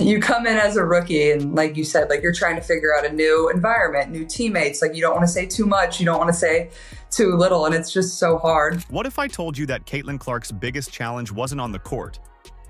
you come in as a rookie and like you said, like you're trying to figure out a new environment, new teammates. Like you don't want to say too much. You don't want to say too little. And it's just so hard. What if I told you that Caitlin Clark's biggest challenge wasn't on the court,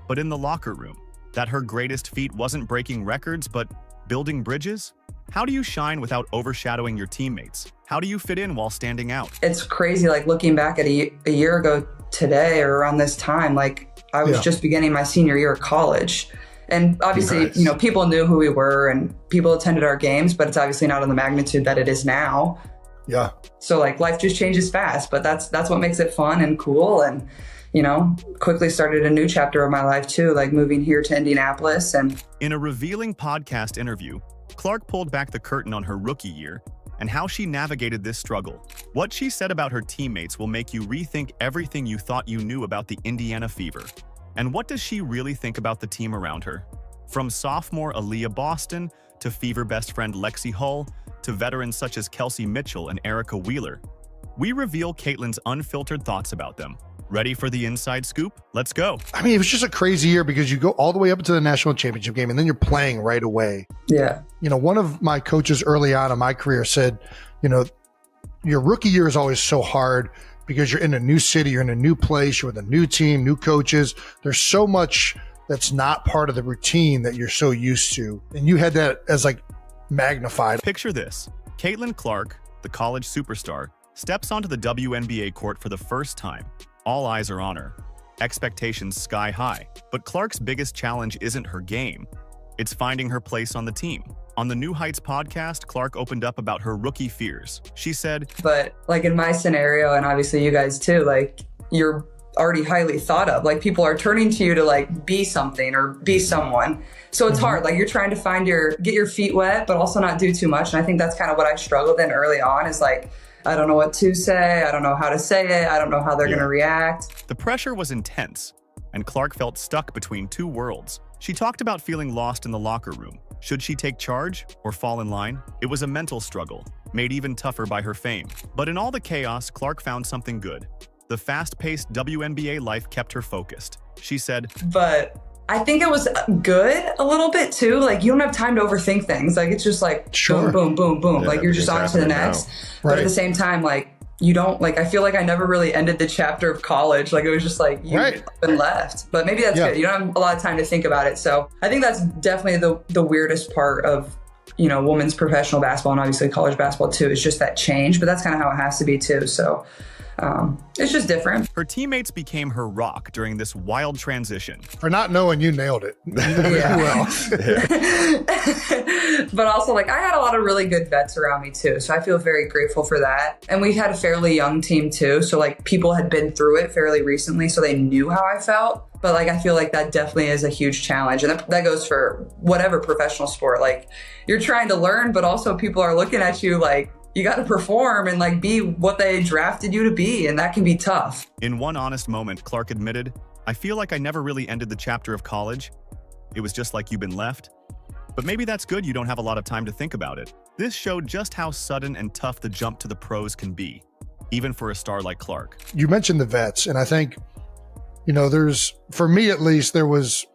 but in the locker room? That her greatest feat wasn't breaking records, but building bridges? How do you shine without overshadowing your teammates? How do you fit in while standing out? It's crazy, like looking back at a year ago today or around this time, like I was just beginning my senior year of college. And obviously, you know, people knew who we were and people attended our games, but it's obviously not on the magnitude that it is now. Yeah. So like life just changes fast, but that's what makes it fun and cool. And, you know, quickly started a new chapter of my life too, like moving here to Indianapolis. And in a revealing podcast interview, Clark pulled back the curtain on her rookie year and how she navigated this struggle. What she said about her teammates will make you rethink everything you thought you knew about the Indiana Fever. And what does she really think about the team around her? From sophomore Aaliyah Boston to Fever best friend Lexi Hull to veterans such as Kelsey Mitchell and Erica Wheeler, we reveal Caitlin's unfiltered thoughts about them. Ready for the inside scoop? Let's go. I mean, it was just a crazy year because you go all the way up to the national championship game and then you're playing right away. Yeah. You know, one of my coaches early on in my career said, you know, your rookie year is always so hard because you're in a new city, you're in a new place, you're with a new team, new coaches. There's so much that's not part of the routine that you're so used to. And you had that as like magnified. Picture this. Caitlin Clark, the college superstar, steps onto the WNBA court for the first time. All eyes are on her. Expectations sky high. But Clark's biggest challenge isn't her game. It's finding her place on the team. On the New Heights podcast, Clark opened up about her rookie fears. She said, but like in my scenario, and obviously you guys too, like you're already highly thought of. Like people are turning to you to like be something or be someone. So it's hard. Like you're trying to get your feet wet, but also not do too much. And I think that's kind of what I struggled in early on is like, I don't know what to say. I don't know how to say it. I don't know how they're going to react. The pressure was intense, and Clark felt stuck between two worlds. She talked about feeling lost in the locker room. Should she take charge or fall in line? It was a mental struggle, made even tougher by her fame. But in all the chaos, Clark found something good. The fast-paced WNBA life kept her focused. She said, but I think it was good a little bit too. Like you don't have time to overthink things. Like it's just like boom, boom, boom, boom. Yeah, like you're just on to the next. Right. But at the same time, like you don't like, I feel like I never really ended the chapter of college. Like it was just like you've been left, but maybe that's good. You don't have a lot of time to think about it. So I think that's definitely the weirdest part of, you know, women's professional basketball and obviously college basketball too, is just that change, but that's kind of how it has to be too. So it's just different. Her teammates became her rock during this wild transition. For not knowing, you nailed it. But also, like, I had a lot of really good vets around me too. So I feel very grateful for that. And we had a fairly young team too. So like people had been through it fairly recently, so they knew how I felt. But like, I feel like that definitely is a huge challenge. And that goes for whatever professional sport. Like you're trying to learn, but also people are looking at you like, you got to perform and like be what they drafted you to be. And that can be tough. In one honest moment, Clark admitted, I feel like I never really ended the chapter of college. It was just like you've been left. But maybe that's good you don't have a lot of time to think about it. This showed just how sudden and tough the jump to the pros can be, even for a star like Clark. You mentioned the vets, and I think, you know, for me at least, there was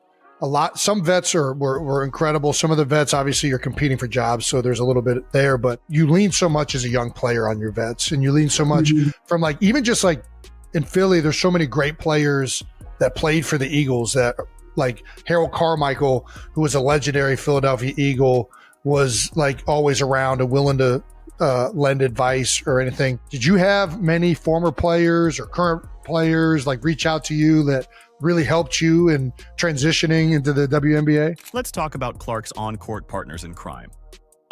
a lot. Some vets were incredible. Some of the vets, obviously, you're competing for jobs, so there's a little bit there. But you lean so much as a young player on your vets, and you lean so much from like even just like in Philly. There's so many great players that played for the Eagles. That like Harold Carmichael, who was a legendary Philadelphia Eagle, was like always around and willing to lend advice or anything. Did you have many former players or current players like reach out to you that really helped you in transitioning into the WNBA? Let's talk about Clark's on-court partners in crime.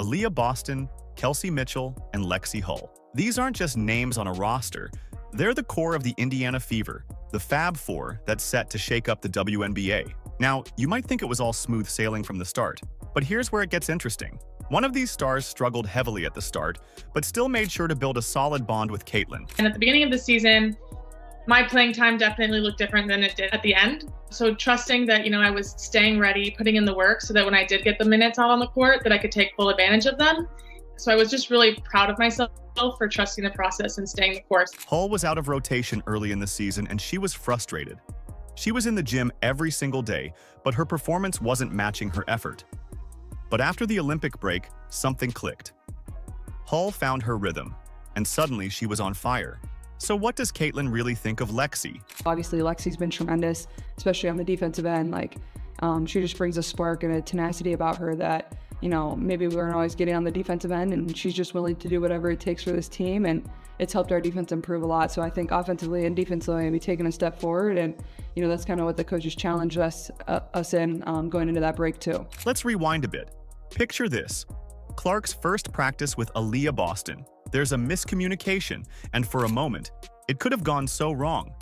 Aaliyah Boston, Kelsey Mitchell, and Lexi Hull. These aren't just names on a roster. They're the core of the Indiana Fever, the Fab Four that's set to shake up the WNBA. Now, you might think it was all smooth sailing from the start, but here's where it gets interesting. One of these stars struggled heavily at the start, but still made sure to build a solid bond with Caitlin. And at the beginning of the season, my playing time definitely looked different than it did at the end. So trusting that, you know, I was staying ready, putting in the work so that when I did get the minutes out on the court, that I could take full advantage of them. So I was just really proud of myself for trusting the process and staying the course. Hull was out of rotation early in the season and she was frustrated. She was in the gym every single day, but her performance wasn't matching her effort. But after the Olympic break, something clicked. Hull found her rhythm, and suddenly she was on fire. So what does Caitlin really think of Lexi? Obviously, Lexi's been tremendous, especially on the defensive end. She just brings a spark and a tenacity about her that, maybe we weren't always getting on the defensive end, and she's just willing to do whatever it takes for this team, and it's helped our defense improve a lot. So I think offensively and defensively, we've taken a step forward, and that's kind of what the coaches challenged us in going into that break too. Let's rewind a bit. Picture this. Clark's first practice with Aaliyah Boston. There's a miscommunication, and for a moment, it could have gone so wrong.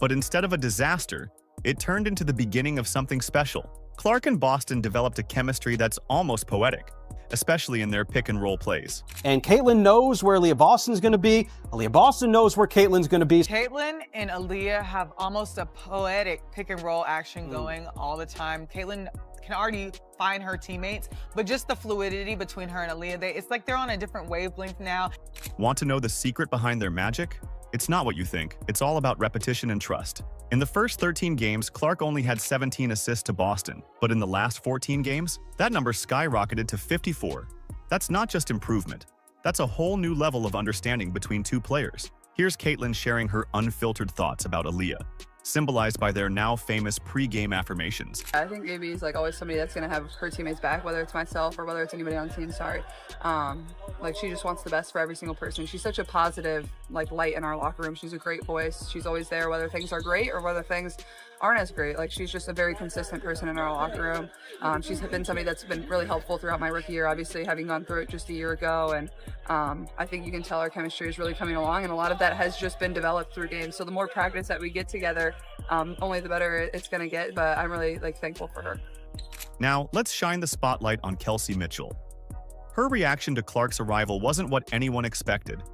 But instead of a disaster, it turned into the beginning of something special. Clark and Boston developed a chemistry that's almost poetic, especially in their pick-and-roll plays. And Caitlin knows where Aaliyah Boston's going to be. Aaliyah Boston knows where Caitlin's going to be. Caitlin and Aaliyah have almost a poetic pick-and-roll action going all the time. Caitlin can already find her teammates, but just the fluidity between her and Aaliyah, it's like they're on a different wavelength now. Want to know the secret behind their magic? It's not what you think. It's all about repetition and trust. In the first 13 games, Clark only had 17 assists to Boston, but in the last 14 games, that number skyrocketed to 54. That's not just improvement. That's a whole new level of understanding between two players. Here's Caitlin sharing her unfiltered thoughts about Aaliyah, symbolized by their now famous pre-game affirmations. I think AB is always somebody that's going to have her teammates back, whether it's myself or whether it's anybody on the team, she just wants the best for every single person. She's such a positive light in our locker room. She's a great voice. She's always there whether things are great or whether things aren't as great. She's just a very consistent person in our locker room. She's been somebody that's been really helpful throughout my rookie year, obviously having gone through it just a year ago, and I think you can tell our chemistry is really coming along, and a lot of that has just been developed through games. So the more practice that we get together, only the better it's going to get, but I'm really thankful for her. Now, let's shine the spotlight on Kelsey Mitchell. Her reaction to Clark's arrival wasn't what anyone expected.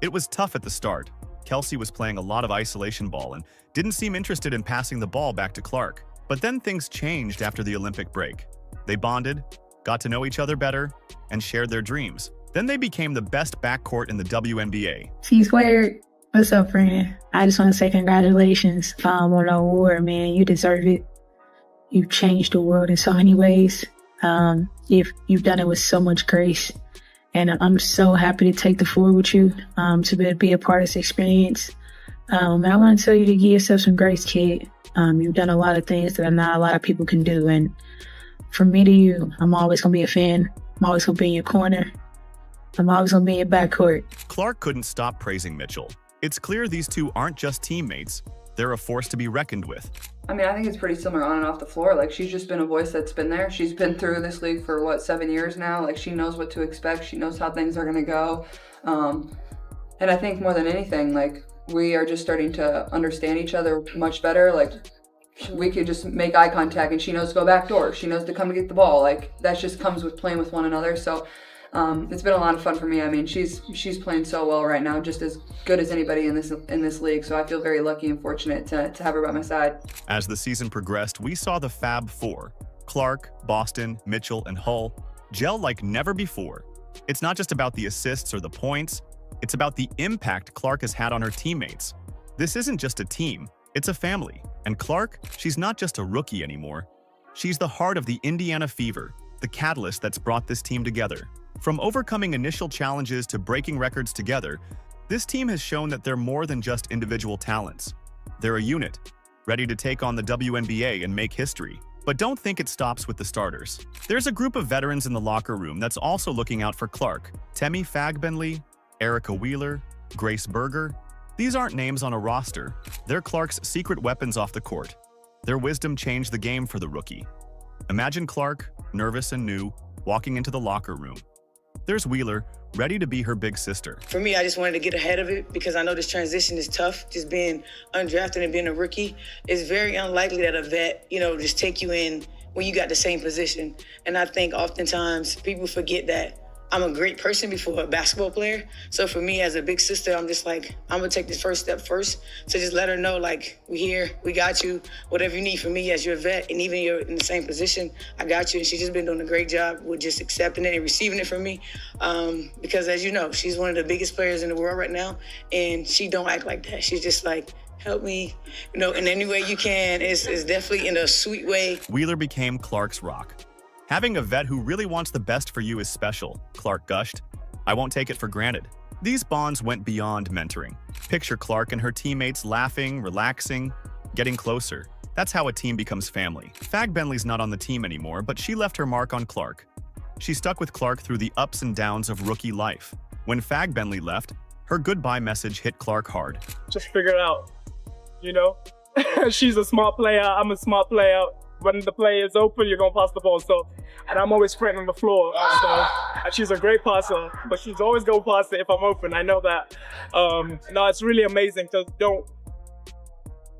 It was tough at the start. Kelsey was playing a lot of isolation ball and didn't seem interested in passing the ball back to Clark. But then things changed after the Olympic break. They bonded, got to know each other better, and shared their dreams. Then they became the best backcourt in the WNBA. C-Squared, what's up, friend? I just want to say congratulations on the award, man. You deserve it. You've changed the world in so many ways. You've done it with so much grace. And I'm so happy to take the floor with you, to be a part of this experience. I want to tell you to give yourself some grace, kid. You've done a lot of things that not a lot of people can do. And from me to you, I'm always going to be a fan. I'm always going to be in your corner. I'm always going to be in your backcourt. Clark couldn't stop praising Mitchell. It's clear these two aren't just teammates. They're a force to be reckoned with. I think it's pretty similar on and off the floor. She's just been a voice that's been there. She's been through this league for 7 years now. She knows what to expect. She knows how things are going to go. And I think more than anything, we are just starting to understand each other much better. We could just make eye contact and she knows to go back door. She knows to come and get the ball. That just comes with playing with one another. So it's been a lot of fun for me. She's playing so well right now, just as good as anybody in this league. So I feel very lucky and fortunate to have her by my side. As the season progressed, we saw the Fab Four, Clark, Boston, Mitchell, and Hull, gel like never before. It's not just about the assists or the points. It's about the impact Clark has had on her teammates. This isn't just a team, it's a family. And Clark, she's not just a rookie anymore. She's the heart of the Indiana Fever, the catalyst that's brought this team together. From overcoming initial challenges to breaking records together, this team has shown that they're more than just individual talents. They're a unit, ready to take on the WNBA and make history. But don't think it stops with the starters. There's a group of veterans in the locker room that's also looking out for Clark. Temi Fagbenley, Erica Wheeler, Grace Berger. These aren't names on a roster. They're Clark's secret weapons off the court. Their wisdom changed the game for the rookie. Imagine Clark, nervous and new, walking into the locker room. There's Wheeler, ready to be her big sister. For me, I just wanted to get ahead of it because I know this transition is tough. Just being undrafted and being a rookie, it's very unlikely that a vet, just take you in when you got the same position. And I think oftentimes people forget that I'm a great person before a basketball player. So for me as a big sister, I'm just I'm gonna take this first step first to just let her know, we here, we got you, whatever you need from me as your vet, and even you're in the same position, I got you. And she's just been doing a great job with just accepting it and receiving it from me. Because as you know, she's one of the biggest players in the world right now, and she don't act like that. She's just help me, in any way you can. It's definitely in a sweet way. Wheeler became Clark's rock. Having a vet who really wants the best for you is special, Clark gushed. I won't take it for granted. These bonds went beyond mentoring. Picture Clark and her teammates laughing, relaxing, getting closer. That's how a team becomes family. Fag Bentley's not on the team anymore, but she left her mark on Clark. She stuck with Clark through the ups and downs of rookie life. When Fag Bentley left, her goodbye message hit Clark hard. Just figure it out, She's a smart player, I'm a smart player. When the play is open, you're gonna pass the ball. And I'm always sprinting on the floor. And she's a great passer, but she's always gonna pass it if I'm open. I know that. No, it's really amazing because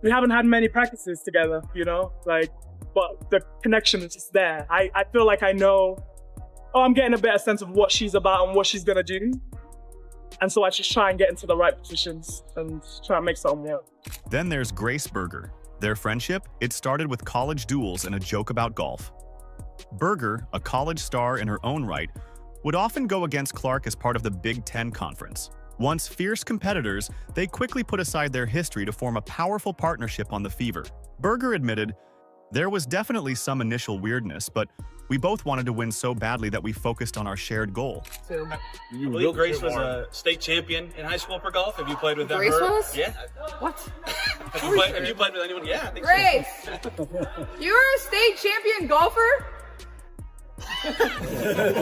we haven't had many practices together, but the connection is just there. I feel like I know, I'm getting a better sense of what she's about and what she's gonna do. And so I just try and get into the right positions and try and make something work. Then there's Grace Berger. Their friendship, it started with college duels and a joke about golf. Berger, a college star in her own right, would often go against Clark as part of the Big Ten Conference. Once fierce competitors, they quickly put aside their history to form a powerful partnership on the Fever. Berger admitted, there was definitely some initial weirdness, but we both wanted to win so badly that we focused on our shared goal. I believe Grace was a state champion in high school for golf. Have you played with them? Grace was? Yeah. What? Have you played with anyone? Yeah, I think Grace, so. you were a state champion golfer?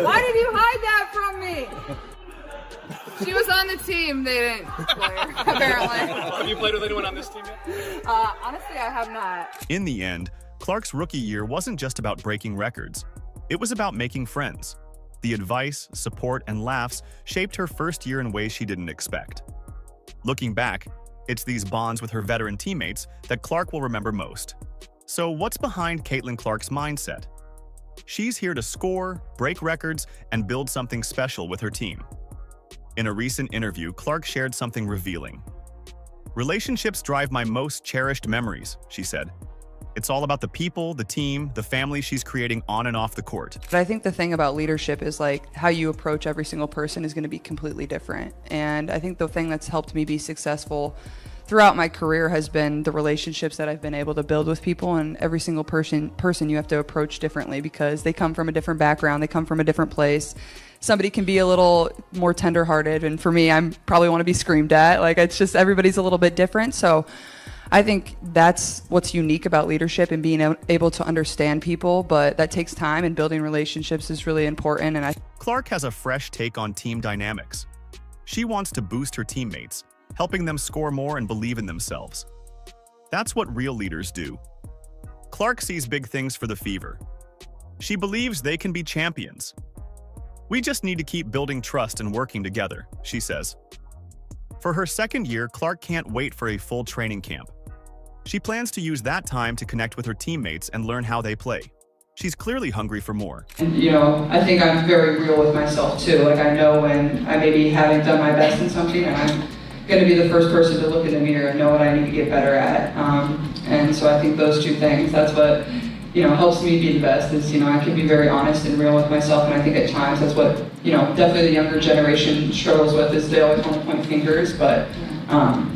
Why did you hide that from me? She was on the team. They didn't play her, apparently. Have you played with anyone on this team yet? Honestly, I have not. In the end, Clark's rookie year wasn't just about breaking records. It was about making friends. The advice, support, and laughs shaped her first year in ways she didn't expect. Looking back, it's these bonds with her veteran teammates that Clark will remember most. So what's behind Caitlin Clark's mindset? She's here to score, break records, and build something special with her team. In a recent interview, Clark shared something revealing. Relationships drive my most cherished memories, she said. It's all about the people, the team, the family she's creating on and off the court. But I think the thing about leadership is how you approach every single person is going to be completely different. And I think the thing that's helped me be successful throughout my career has been the relationships that I've been able to build with people, and every single person you have to approach differently because they come from a different background, they come from a different place. Somebody can be a little more tenderhearted, and for me, I probably want to be screamed at. It's just everybody's a little bit different. So I think that's what's unique about leadership and being able to understand people, but that takes time, and building relationships is really important. And Clark has a fresh take on team dynamics. She wants to boost her teammates, helping them score more and believe in themselves. That's what real leaders do. Clark sees big things for the Fever. She believes they can be champions. We just need to keep building trust and working together, she says. For her second year, Clark can't wait for a full training camp. She plans to use that time to connect with her teammates and learn how they play. She's clearly hungry for more. And, I think I'm very real with myself too. I know when I maybe haven't done my best in something, and I'm going to be the first person to look in the mirror and know what I need to get better at. And so I think those two things, that's what helps me be the best is, I can be very honest and real with myself. And I think at times that's what, definitely the younger generation struggles with is they always want to point fingers, but,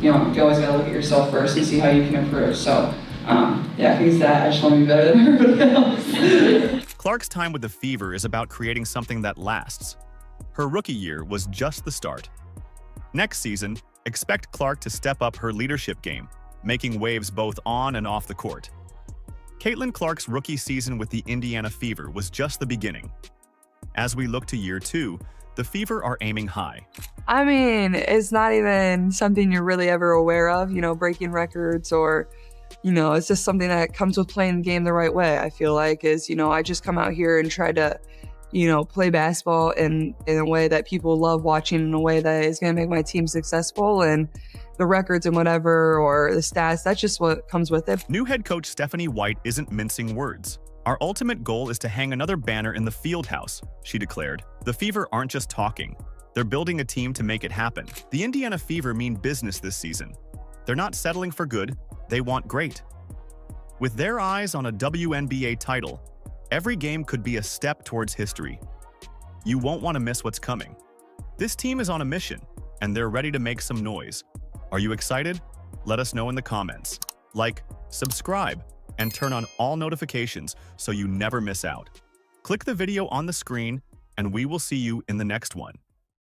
you always got to look at yourself first and see how you can improve. So, yeah, I think it's that. I just want to be better than everybody else. Clark's time with the Fever is about creating something that lasts. Her rookie year was just the start. Next season, expect Clark to step up her leadership game, making waves both on and off the court. Caitlin Clark's rookie season with the Indiana Fever was just the beginning. As we look to year 2, the Fever are aiming high. I mean, it's not even something you're really ever aware of, breaking records or, it's just something that comes with playing the game the right way. I feel like is, I just come out here and try to, play basketball in a way that people love watching, in a way that is going to make my team successful, and the records and whatever, or the stats, that's just what comes with it. New head coach Stephanie White isn't mincing words. Our ultimate goal is to hang another banner in the field house, she declared. The Fever aren't just talking. They're building a team to make it happen. The Indiana Fever mean business this season. They're not settling for good, they want great. With their eyes on a WNBA title, every game could be a step towards history. You won't want to miss what's coming. This team is on a mission, and they're ready to make some noise. Are you excited? Let us know in the comments. Like, subscribe, and turn on all notifications so you never miss out. Click the video on the screen, and we will see you in the next one.